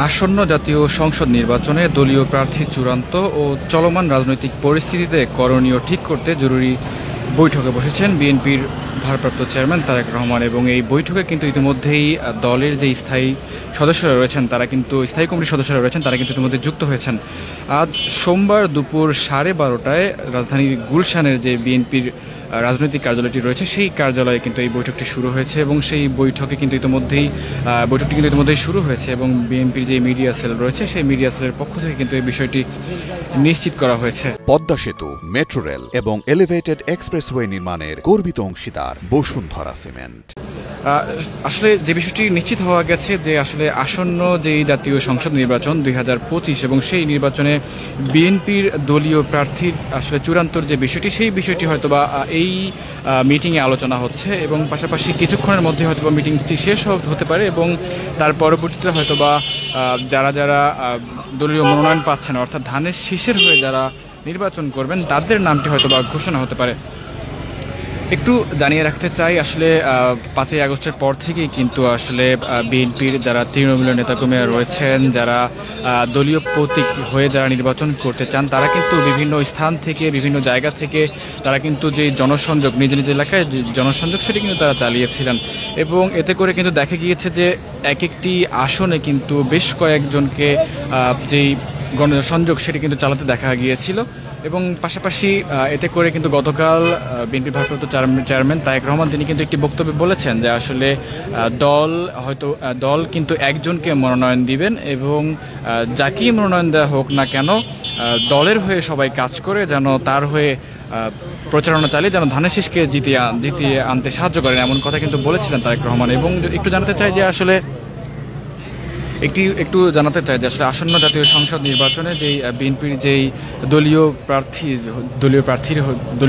আসন্ন জাতীয় সংসদ নির্বাচনে দলীয় প্রার্থী চূড়ান্ত ও চলমান রাজনৈতিক পরিস্থিতিতে করণীয় ঠিক করতে জরুরি বৈঠকে বসেছেন বিএনপির ভারপ্রাপ্ত চেয়ারম্যান তারেক রহমান। এবং এই বৈঠকে কিন্তু ইতিমধ্যেই দলের যে স্থায়ী সদস্যরা রয়েছেন তারা কিন্তু স্থায়ী কমিটির সদস্যরা রয়েছেন তারা কিন্তু ইতিমধ্যে যুক্ত হয়েছেন। আজ সোমবার দুপুর 12:30টায় রাজধানীর গুলশানের যে বিএনপির রাজনৈতিক কার্যালয়টি রয়েছে সেই কার্যালয়ে কিন্তু এই বৈঠকটি শুরু হয়েছে এবং সেই বৈঠকটি কিন্তু ইতিমধ্যেই শুরু হয়েছে এবং বিএনপির যে মিডিয়া সেল রয়েছে সেই মিডিয়া সেলের পক্ষ থেকে কিন্তু এই বিষয়টি নিশ্চিত করা হয়েছে। পদ্মা সেতু, মেট্রো রেল এবং এলিভেটেড এক্সপ্রেসওয়ে নির্মাণের গর্বিত অংশীদার বসুন্ধরা সিমেন্ট। আসলে যে বিষয়টি নিশ্চিত হওয়া গেছে যে আসলে আসন্ন যেই জাতীয় সংসদ নির্বাচন 2025 এবং সেই নির্বাচনে বিএনপির দলীয় প্রার্থীর আসলে চূড়ান্তর যে বিষয়টি সেই বিষয়টি হয়তোবা এই মিটিংয়ে আলোচনা হচ্ছে এবং পাশাপাশি কিছুক্ষণের মধ্যে হয়তোবা মিটিংটি শেষ হতে পারে এবং তার পরবর্তীতে হয়তোবা যারা দলীয় মনোনয়ন পাচ্ছেন অর্থাৎ ধানের শীষের হয়ে যারা নির্বাচন করবেন তাদের নামটি হয়তোবা ঘোষণা হতে পারে। একটু জানিয়ে রাখতে চাই আসলে 5ই আগস্টের পর থেকেই কিন্তু আসলে বিএনপির যারা তৃণমূলের নেতাকর্মীরা রয়েছেন যারা দলীয় প্রতীক হয়ে যারা নির্বাচন করতে চান তারা কিন্তু বিভিন্ন স্থান থেকে বিভিন্ন জায়গা থেকে তারা কিন্তু যে জনসংযোগ নিজ নিজ এলাকায় জনসংযোগ সেটি কিন্তু তারা চালিয়েছিলেন এবং এতে করে কিন্তু দেখা গিয়েছে যে এক একটি আসনে কিন্তু বেশ কয়েকজনকে যেই গণসংযোগ সেটি কিন্তু চালাতে দেখা গিয়েছিল এবং পাশাপাশি এতে করে কিন্তু গতকাল বিএনপির ভারপ্রাপ্ত চেয়ারম্যান তারেক রহমান তিনি কিন্তু একটি বক্তব্যে বলেছেন যে আসলে দল কিন্তু একজনকে মনোনয়ন দিবেন এবং যাকেই মনোনয়ন দেওয়া হোক না কেন দলের হয়ে সবাই কাজ করে যেন তার হয়ে প্রচারণা চালিয়ে যেন ধানের শীষকে জিতিয়ে আনতে সাহায্য করেন এমন কথা কিন্তু বলেছিলেন তারেক রহমান। এবং একটু জানাতে চাই যে আসলে আসন্ন জাতীয় সংসদ নির্বাচনে যেই বিএনপির যেই দলীয়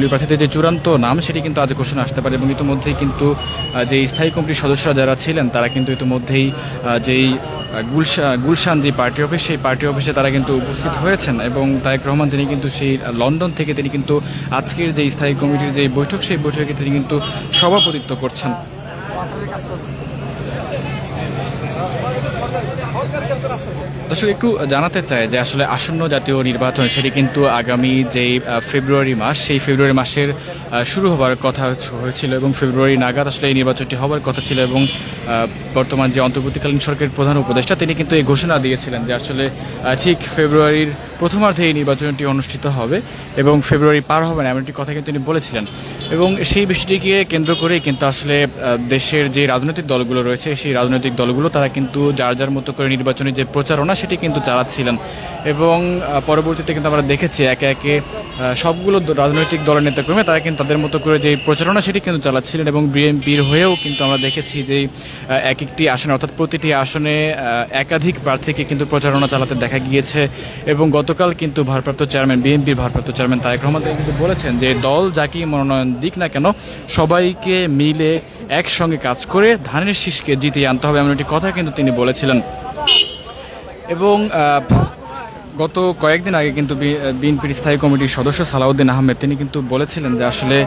প্রার্থীদের যে চূড়ান্ত নাম সেটি কিন্তু আজ ঘোষণা আসতে পারে এবং ইতিমধ্যেই কিন্তু যে স্থায়ী কমিটির সদস্যরা যারা ছিলেন তারা কিন্তু ইতিমধ্যেই যেই গুলশান যে পার্টি অফিস সেই পার্টি অফিসে তারা কিন্তু উপস্থিত হয়েছেন এবং তারেক রহমান তিনি কিন্তু সেই লন্ডন থেকে তিনি কিন্তু আজকের যে স্থায়ী কমিটির যে বৈঠক সেই বৈঠকে তিনি কিন্তু সভাপতিত্ব করছেন। দর্শক একটু জানাতে চাই যে আসলে আসন্ন জাতীয় নির্বাচন সেটি কিন্তু আগামী যেই ফেব্রুয়ারি মাস সেই ফেব্রুয়ারি মাসের শুরু হবার কথা হয়েছিল এবং ফেব্রুয়ারি নাগাদ আসলে এই নির্বাচনটি হবার কথা ছিল এবং বর্তমান যে অন্তর্বর্তীকালীন সরকারের প্রধান উপদেষ্টা তিনি কিন্তু এই ঘোষণা দিয়েছিলেন যে আসলে ঠিক ফেব্রুয়ারির প্রথমার্ধে এই নির্বাচনটি অনুষ্ঠিত হবে এবং ফেব্রুয়ারি পার হবে না এমন একটি কথা কিন্তু তিনি বলেছিলেন এবং সেই বিষয়টিকে কেন্দ্র করেই কিন্তু আসলে দেশের যে রাজনৈতিক দলগুলো রয়েছে সেই রাজনৈতিক দলগুলো তারা কিন্তু যার মতো করে নির্বাচনের যে প্রচারণা সেটি কিন্তু চালাচ্ছিলেন এবং পরবর্তীতে কিন্তু আমরা দেখেছি একে একে সবগুলো রাজনৈতিক দলের নেতাকর্মী তারা কিন্তু তাদের মতো করে যে প্রচারণা সেটি কিন্তু চালাচ্ছিলেন এবং বিএনপির হয়েও কিন্তু আমরা দেখেছি যে এক একটি আসনে অর্থাৎ প্রতিটি আসনে একাধিক প্রার্থীকে কিন্তু প্রচারণা চালাতে দেখা গিয়েছে এবং গতকাল কিন্তু বিএনপির ভারপ্রাপ্ত চেয়ারম্যান তারেক রহমান কিন্তু বলেছেন যে দল যাকেই মনোনয়ন দিক না কেন সবাইকে মিলে একসঙ্গে কাজ করে ধানের শীষকে জিতিয়ে আনতে হবে এমন একটি কথা কিন্তু তিনি বলেছিলেন। এবং গত কয়েকদিন আগে কিন্তু বিএনপির স্থায়ী কমিটির সদস্য সালাউদ্দিন আহমেদ তিনি কিন্তু বলেছিলেন যে আসলে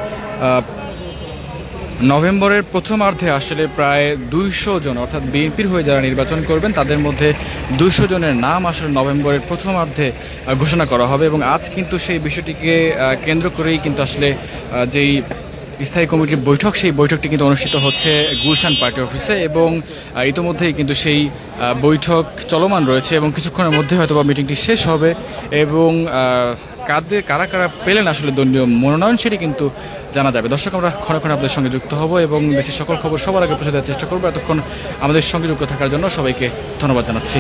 নভেম্বরের প্রথমার্ধে আসলে প্রায় 200 জন অর্থাৎ বিএনপির হয়ে যারা নির্বাচন করবেন তাদের মধ্যে 200 জনের নাম আসলে নভেম্বরের প্রথমার্ধে ঘোষণা করা হবে এবং আজ কিন্তু সেই বিষয়টিকে কেন্দ্র করেই কিন্তু আসলে যেই স্থায়ী কমিটির বৈঠক সেই বৈঠকটি কিন্তু অনুষ্ঠিত হচ্ছে গুলশান পার্টি অফিসে এবং ইতিমধ্যেই কিন্তু সেই বৈঠক চলমান রয়েছে এবং কিছুক্ষণের মধ্যে হয়তো বা মিটিংটি শেষ হবে এবং কারা পেলেন আসলে দলীয় মনোনয়ন সেটি কিন্তু জানা যাবে। দর্শক আমরা ক্ষণে ক্ষণে আপনাদের সঙ্গে যুক্ত হব এবং দেশের সকল খবর সবার আগে পৌঁছে দেওয়ার চেষ্টা করবো। এতক্ষণ আমাদের সঙ্গে যুক্ত থাকার জন্য সবাইকে ধন্যবাদ জানাচ্ছি।